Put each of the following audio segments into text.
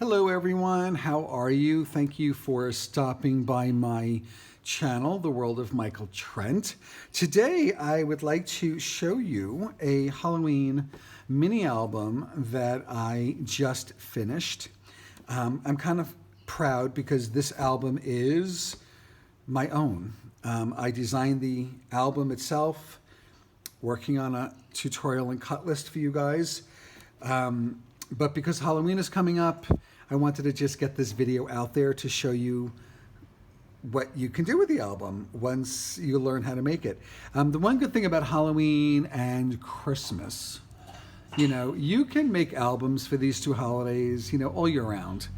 Hello everyone, how are you? Thank you for stopping by my channel, The World of Michael Trent. Today I would like to show you a Halloween mini album that I just finished. I'm kind of proud because this album is my own. I designed the album itself, working on a tutorial and cut list for you guys. But because Halloween is coming up, I wanted to just get this video out there to show you what you can do with the album once you learn how to make it. The one good thing about Halloween and Christmas, you can make albums for these two holidays, all year round.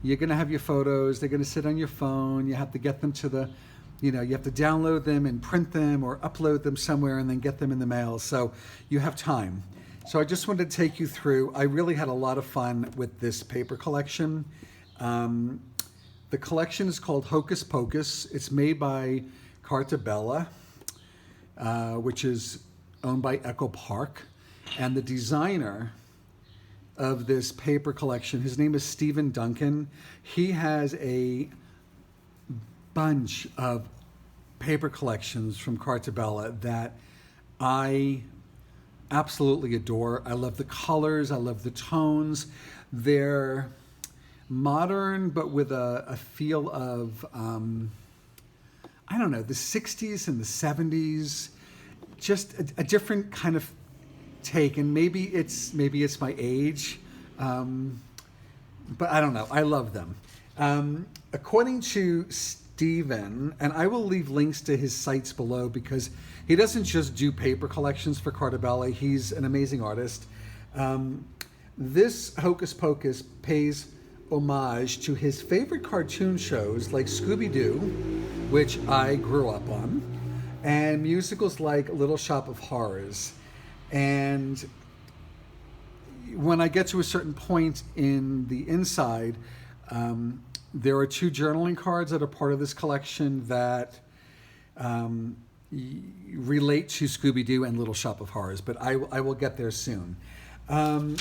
You're gonna have your photos, they're gonna sit on your phone, you have to get them to the, you have to download them and print them or upload them somewhere and then get them in the mail, so you have time. So I just wanted to take you through. I really had a lot of fun with this paper collection. The collection is called Hocus Pocus. It's made by Carta Bella, which is owned by Echo Park. And the designer of this paper collection, his name is Steven Duncan. He has a bunch of paper collections from Carta Bella that I absolutely adore. I love the colors, I love the tones. They're modern, but with a feel of, I don't know, the 60s and the 70s, just a different kind of take. And maybe it's my age, but I don't know, I love them. According to Steven, and I will leave links to his sites below because he doesn't just do paper collections for Carta Bella, he's an amazing artist. This Hocus Pocus pays homage to his favorite cartoon shows like Scooby-Doo, which I grew up on, and musicals like Little Shop of Horrors. And when I get to a certain point in the inside, there are two journaling cards that are part of this collection that relate to Scooby-Doo and Little Shop of Horrors, but I will get there soon. I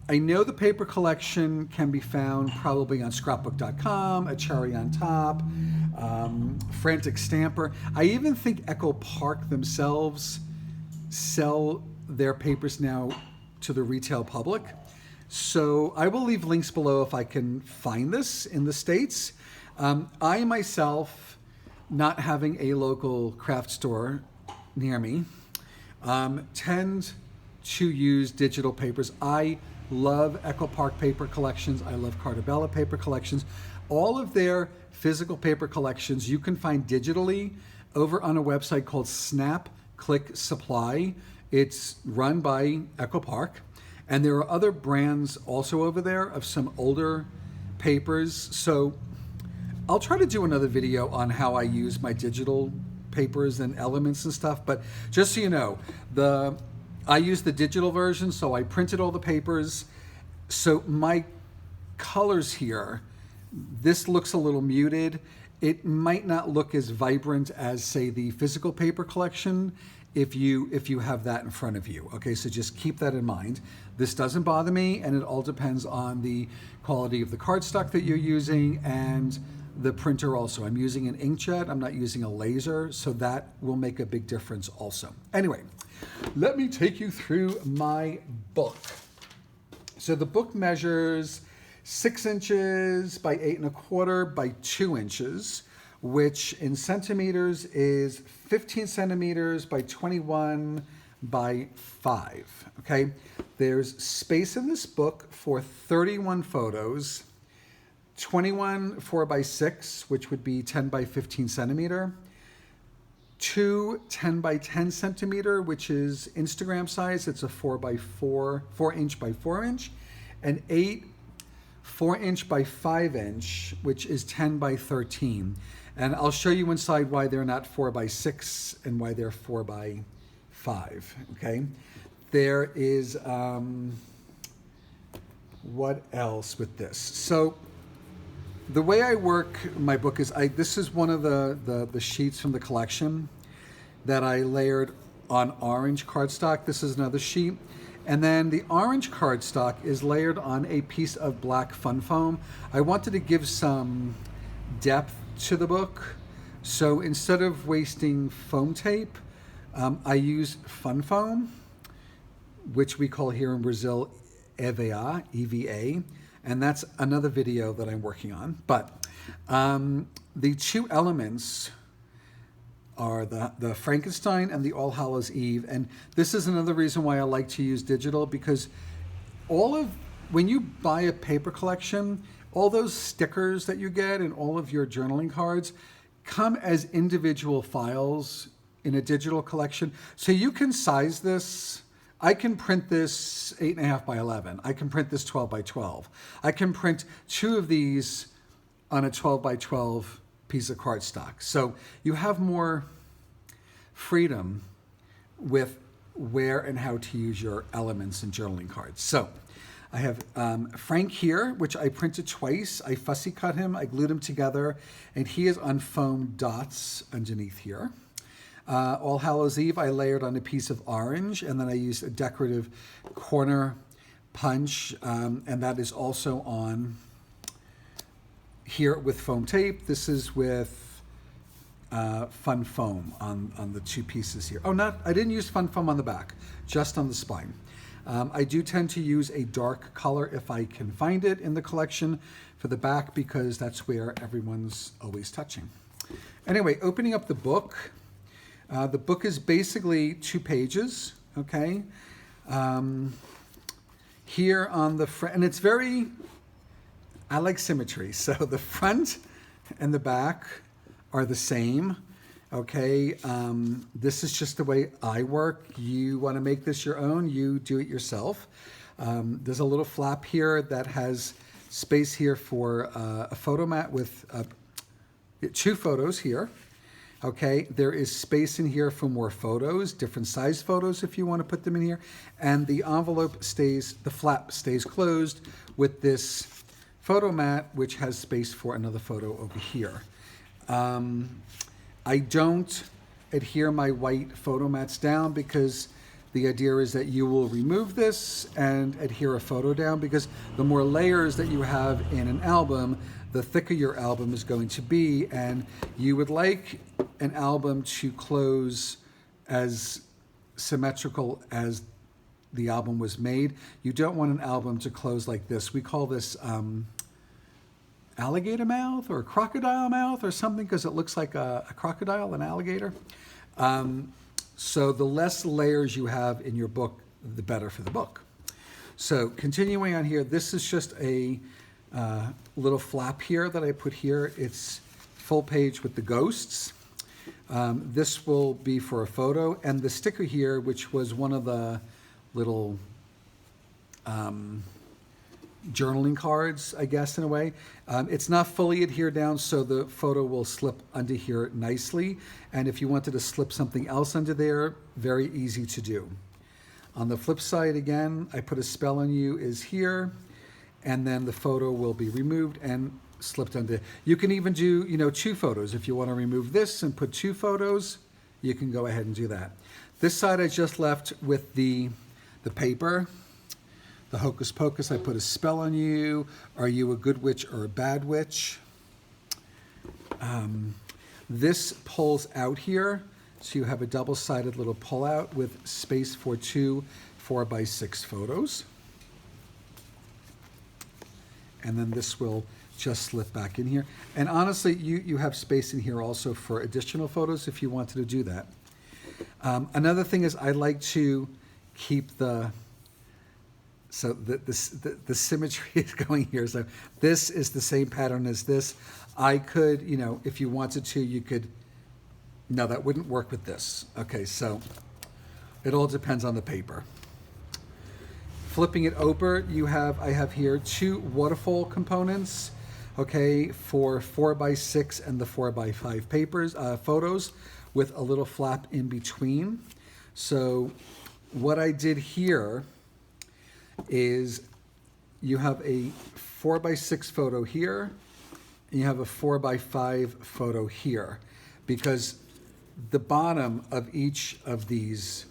know the paper collection can be found probably on scrapbook.com, A Cherry on Top, Frantic Stamper. I even think Echo Park themselves sell their papers now to the retail public. So I will leave links below if I can find this in the States. I myself, not having a local craft store near me, tend to use digital papers. I love Echo Park paper collections. I love Carta Bella paper collections. All of their physical paper collections you can find digitally over on a website called Snap Click Supply. It's run by Echo Park. And there are other brands also over there of some older papers. So I'll try to do another video on how I use my digital papers and elements and stuff. But just so you know, I use the digital version, so I printed all the papers. So my colors here, this looks a little muted. It might not look as vibrant as, say, the physical paper collection if you have that in front of you. Okay, so just keep that in mind. This doesn't bother me, and it all depends on the quality of the cardstock that you're using and the printer also. I'm using an inkjet, I'm not using a laser, so that will make a big difference also. Anyway, let me take you through my book. So the book measures 6 inches by 8¼ by 2 inches, which in centimeters is 15 centimeters by 21 by 5, okay? There's space in this book for 31 photos, 21 4x6, which would be 10 by 15 centimeter, 2 10 by 10 centimeter, which is Instagram size. It's a 4 inch by 4 inch, and 8 4 inch by 5 inch, which is 10 by 13. And I'll show you inside why they're not 4 by 6 and why they're 4 by 5, okay? There is, what else with this? So the way I work my book is, this is one of the sheets from the collection that I layered on orange cardstock. This is another sheet. And then the orange cardstock is layered on a piece of black fun foam. I wanted to give some depth to the book. So instead of wasting foam tape, I use fun foam, which we call here in Brazil EVA, EVA, and that's another video that I'm working on. But the two elements are the Frankenstein and the All Hallows Eve, and this is another reason why I like to use digital, because when you buy a paper collection, all those stickers that you get and all of your journaling cards come as individual files in a digital collection. So you can size this. I can print this 8.5 by 11. I can print this 12 by 12. I can print 2 of these on a 12 by 12 piece of cardstock. So you have more freedom with where and how to use your elements and journaling cards. So I have Frank here, which I printed twice. I fussy cut him, I glued him together, and he is on foam dots underneath here. All Hallows Eve, I layered on a piece of orange, and then I used a decorative corner punch, and that is also on here with foam tape. This is with fun foam on the 2 pieces here. I didn't use fun foam on the back, just on the spine. I do tend to use a dark color if I can find it in the collection for the back, because that's where everyone's always touching. Anyway, opening up the book. The book is basically 2 pages, okay? Here on the front, and it's I like symmetry. So the front and the back are the same, okay? This is just the way I work. You want to make this your own, you do it yourself. There's a little flap here that has space here for a photo mat with 2 photos here. Okay, there is space in here for more photos, different size photos if you want to put them in here. And the the flap stays closed with this photo mat, which has space for another photo over here. I don't adhere my white photo mats down, because the idea is that you will remove this and adhere a photo down, because the more layers that you have in an album, the thicker your album is going to be, and you would like an album to close as symmetrical as the album was made. You don't want an album to close like this. We call this alligator mouth or crocodile mouth or something, because it looks like a crocodile, an alligator. So the less layers you have in your book, the better for the book. So continuing on here, this is just a little flap here that I put here. It's full page with the ghosts. This will be for a photo, and the sticker here, which was one of the little journaling cards, I guess, in a way. It's not fully adhered down, so the photo will slip under here nicely. And if you wanted to slip something else under there, very easy to do. On the flip side, again, I put a spell on you is here, and then the photo will be removed and slipped under. You can even do, 2 photos. If you want to remove this and put 2 photos, you can go ahead and do that. This side I just left with the paper. The Hocus Pocus, I put a spell on you. Are you a good witch or a bad witch? This pulls out here, so you have a double-sided little pull-out with space for 2 4x6 photos. And then this will just slip back in here. And honestly, you have space in here also for additional photos if you wanted to do that. Another thing is I like to keep the symmetry is going here. So this is the same pattern as this. I could, if you wanted to, you could, no, that wouldn't work with this. Okay, so it all depends on the paper. Flipping it over, I have here 2 waterfall components, okay, for 4x6 and the 4x5 papers, photos with a little flap in between. So what I did here is you have a 4x6 photo here, and you have a 4x5 photo here, because the bottom of each of these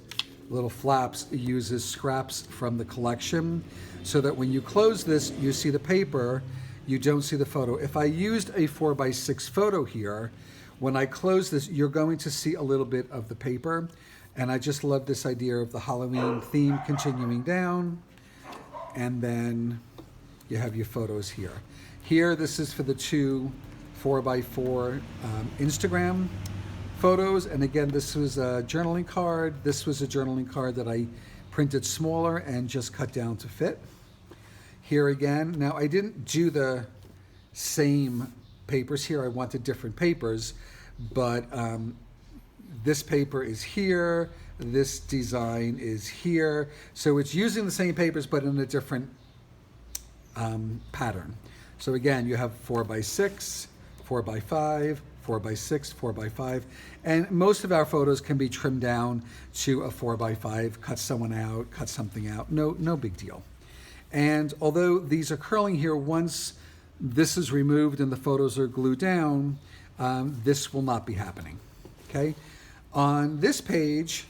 little flaps uses scraps from the collection, so that when you close this, you see the paper, you don't see the photo. If I used a 4x6 photo here, when I close this, you're going to see a little bit of the paper. And I just love this idea of the Halloween theme continuing down. And then you have your photos here. Here, this is for the two 4x4 Instagram photos. And again, this was a journaling card. This was a journaling card that I printed smaller and just cut down to fit. Here again, now I didn't do the same papers here. I wanted different papers, but this paper is here. This design is here. So it's using the same papers, but in a different pattern. So again, you have 4x6, 4x5, 4x6, 4x5, and most of our photos can be trimmed down to a 4x5, cut someone out, cut something out, no big deal. And although these are curling here, once this is removed and the photos are glued down, this will not be happening, okay? On this page,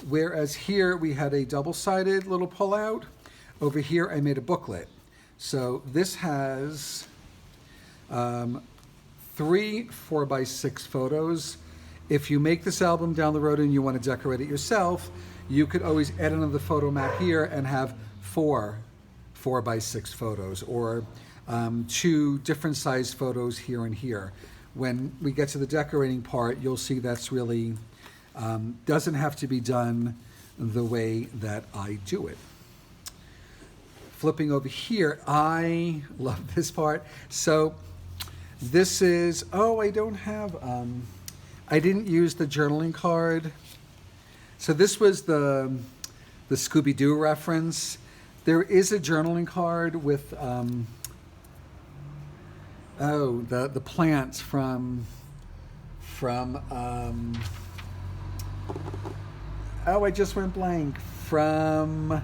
whereas here we had a double-sided little pullout, over here I made a booklet. So this has 3 4x6 photos. If you make this album down the road and you want to decorate it yourself, you could always add another photo mat here and have 4 4x6 photos, or 2 different size photos here and here. When we get to the decorating part, you'll see that's really doesn't have to be done the way that I do it. Flipping over here, I love this part. So this is, oh, I don't have, I didn't use the journaling card. So this was the Scooby-Doo reference. There is a journaling card with, the plants from I just went blank, from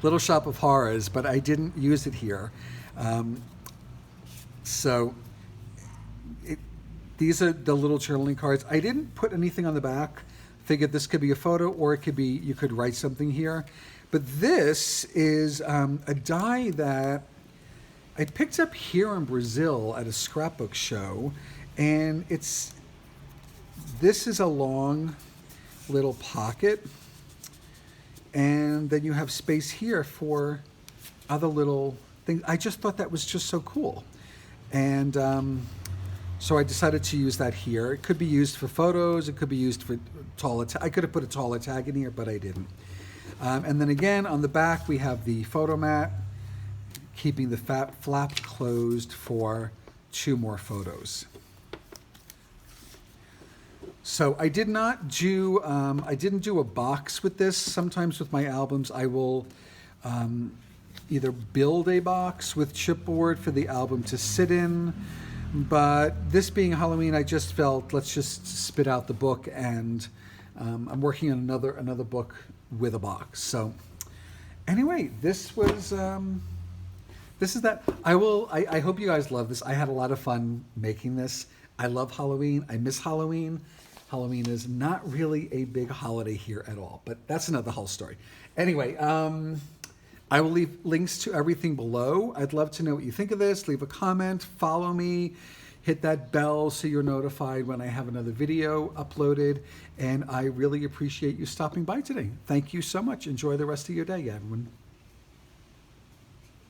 Little Shop of Horrors, but I didn't use it here. These are the little journaling cards. I didn't put anything on the back. Figured this could be a photo, or it could be, you could write something here. But this is a die that I picked up here in Brazil at a scrapbook show, and this is a long little pocket, and then you have space here for other little things. I just thought that was just so cool, and so I decided to use that here. It could be used for photos, it could be used for taller I could have put a taller tag in here, but I didn't. And then again, on the back, we have the photo mat, keeping the flap closed for 2 more photos. So I did not do, I didn't do a box with this. Sometimes with my albums, I will either build a box with chipboard for the album to sit in, but this being Halloween, I just felt, let's just spit out the book, and I'm working on another book with a box. So anyway, this was, this is that. I hope you guys love this. I had a lot of fun making this. I love Halloween. I miss Halloween. Halloween is not really a big holiday here at all, but that's another whole story. Anyway, I will leave links to everything below. I'd love to know what you think of this. Leave a comment, follow me, hit that bell so you're notified when I have another video uploaded. And I really appreciate you stopping by today. Thank you so much. Enjoy the rest of your day, everyone.